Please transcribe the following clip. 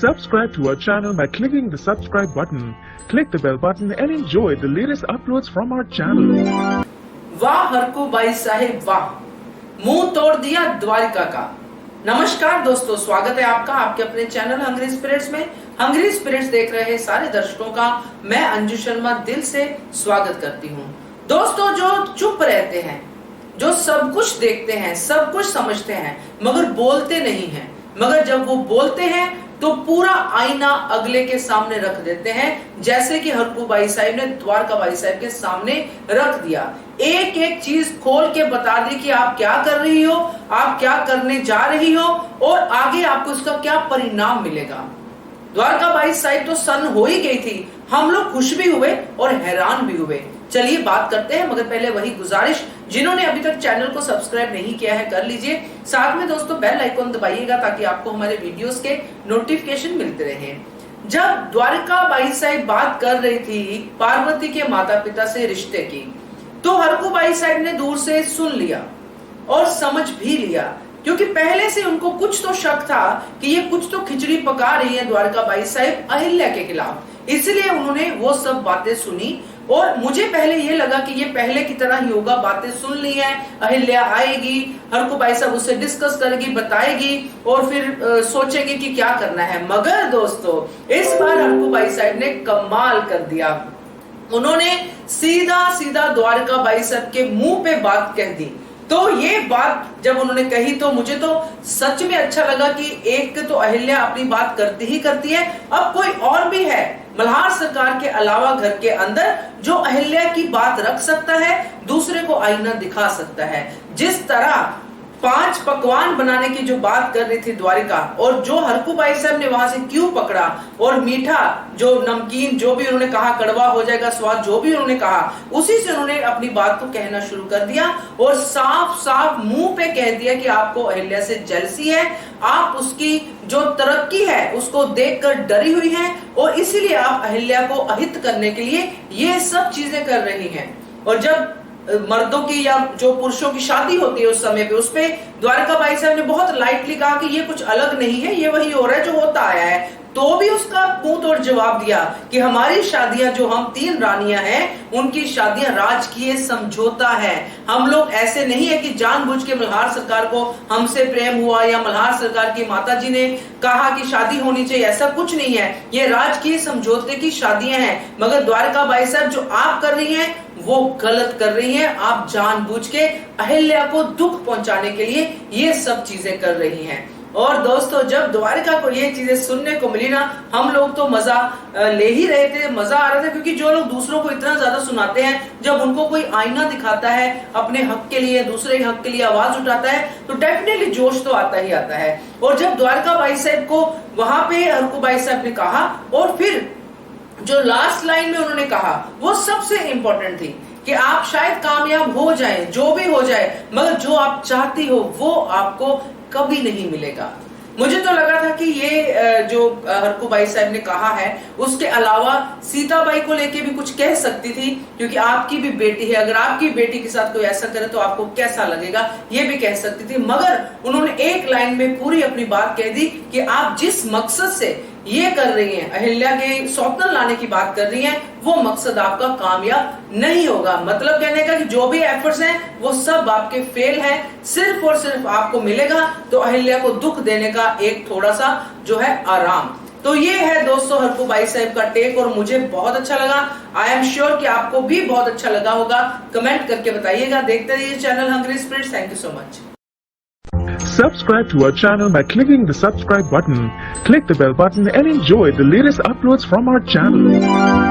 Subscribe to our channel by clicking the subscribe button. Click the bell button and enjoy the latest uploads from our channel. वाह हरकू by साहेब वाह, मुंह तोड़ दिया द्वारिका का। नमस्कार दोस्तों, स्वागत है आपका आपके अपने चैनल हंग्री स्पिरिट्स में। हंग्री स्पिरिट्स देख रहे सारे दर्शकों का मैं अंजू शर्मा दिल से स्वागत करती हूँ। दोस्तों, जो चुप रहते हैं, जो सब कुछ देखते हैं, सब कुछ समझते हैं, मगर बोलते नहीं हैं, मगर जब वो बोलते हैं तो पूरा आईना अगले के सामने रख देते हैं, जैसे कि हरकू बाई साहब ने द्वारका बाई साहब के सामने रख दिया। एक एक चीज खोल के बता दी कि आप क्या कर रही हो, आप क्या करने जा रही हो और आगे आपको इसका क्या परिणाम मिलेगा। द्वारका बाई साहब तो सन्न हो ही गई थी, हम लोग खुश भी हुए और हैरान भी हुए। चलिए बात करते हैं, मगर पहले वही गुजारिश, जिन्होंने अभी तक चैनल को सब्सक्राइब नहीं किया है कर लीजिए। साथ में दोस्तों बेल आइकॉन दबाइएगा ताकि आपको हमारे वीडियोस के नोटिफिकेशन मिलते रहे। जब द्वारका बाई साहब बात कर रही थी पार्वती के माता पिता से रिश्ते की, तो हरकू बाई साहब ने दूर से सुन लिया और समझ भी लिया, क्योंकि पहले से उनको कुछ तो शक था कि ये कुछ तो खिचड़ी पका रही है द्वारका बाई साहब अहिल्या के खिलाफ। इसलिए उन्होंने वो सब बातें सुनी और मुझे पहले ये लगा कि ये पहले की तरह ही होगा, बातें सुन ली है, अहिल्या आएगी, हरकू बाई साहब उससे डिस्कस करेगी, बताएगी और फिर सोचेगी कि क्या करना है। मगर दोस्तों, इस बार हरकू बाई साहब ने कमाल कर दिया। उन्होंने सीधा सीधा द्वारका बाई साहब के मुंह पे बात कह दी। तो ये बात जब उन्होंने कही तो मुझे तो सच में अच्छा लगा कि एक तो अहिल्या अपनी बात करती ही करती है, अब कोई और भी है मल्हार सरकार के अलावा घर के अंदर जो अहिल्या की बात रख सकता है, दूसरे को आईना दिखा सकता है। जिस तरह 5 पकवान बनाने की जो बात कर रही थी द्वारिका, और जो हरकू बाई साहब ने वहां से क्यों पकड़ा, और मीठा जो नमकीन जो भी उन्होंने कहा, कड़वा हो जाएगा स्वाद जो भी उन्होंने कहा, उसी से उन्होंने अपनी बात को कहना शुरू कर दिया और साफ साफ मुंह पे कह दिया कि आपको अहिल्या से जेलसी है, आप उसकी जो तरक्की है उसको देखकर डरी हुई हैं और इसीलिए आप अहिल्या को अहित करने के लिए ये सब चीजें कर रही हैं। और जब मर्दों की या जो पुरुषों की शादी होती है उस समय पे, उस पे द्वारका बाई साहब ने बहुत लाइटली कहा कि ये कुछ अलग नहीं है, ये वही हो रहा है जो होता आया है। तो भी उसका मुंह तोड़ जवाब दिया कि हमारी शादियां, जो हम 3 रानियां हैं, उनकी शादियां राजकीय समझौता है। हम लोग ऐसे नहीं है कि जानबूझ के मल्हार सरकार को हमसे प्रेम हुआ या मल्हार सरकार की माताजी ने कहा कि शादी होनी चाहिए, ऐसा कुछ नहीं है। ये राजकीय समझौते की शादियां हैं। मगर द्वारका बाई साहब जो आप कर रही हैं वो गलत कर रही हैं। आप जानबूझ के अहिल्या को दुख पहुंचाने के लिए ये सब चीजें कर रही हैं। और दोस्तों, जब द्वारिका को ये चीजें सुनने को मिली ना, हम लोग तो मजा ले ही रहे थे, मजा आ रहा था। क्योंकि जो लोग दूसरों को इतना ज्यादा सुनाते हैं, जब उनको कोई आईना दिखाता है अपने हक के लिए, दूसरे हक के लिए आवाज उठाता है, तो डेफिनेटली जोश तो आता ही आता है। और जब द्वारका बाई साहब को वहां पे हरकू बाई साहब ने कहा, और फिर जो लास्ट लाइन में उन्होंने कहा वो सबसे इंपॉर्टेंट थी कि आप शायद कामयाब हो जाएं, जो भी हो जाए, मगर जो आप चाहती हो वो आपको कभी नहीं मिलेगा। मुझे तो लगा था कि ये जो हरकू बाई साहब ने कहा है, उसके अलावा सीताबाई को लेके भी कुछ कह सकती थी, क्योंकि आपकी भी बेटी है, अगर आपकी बेटी के साथ कोई ऐसा करे तो आपको कैसा लगेगा, ये भी कह सकती थी। मगर उन्होंने एक लाइन में पूरी अपनी बात कह दी कि आप जिस मकसद से ये कर रही हैं, अहिल्या के सौतन लाने की बात कर रही हैं, वो मकसद आपका कामयाब नहीं होगा। मतलब कहने का कि जो भी एफर्ट्स हैं वो सब आपके फेल हैं, सिर्फ और सिर्फ आपको मिलेगा तो अहिल्या को दुख देने का एक थोड़ा सा जो है आराम। तो ये है दोस्तों हरकू बाई साहब का टेक, और मुझे बहुत अच्छा लगा। आई एम श्योर कि आपको भी बहुत अच्छा लगा होगा। कमेंट करके बताइएगा। देखते रहिए channel hungry spirits. Thank you so much. Subscribe to our channel by clicking the subscribe button. Click the bell button and enjoy the latest uploads from our channel.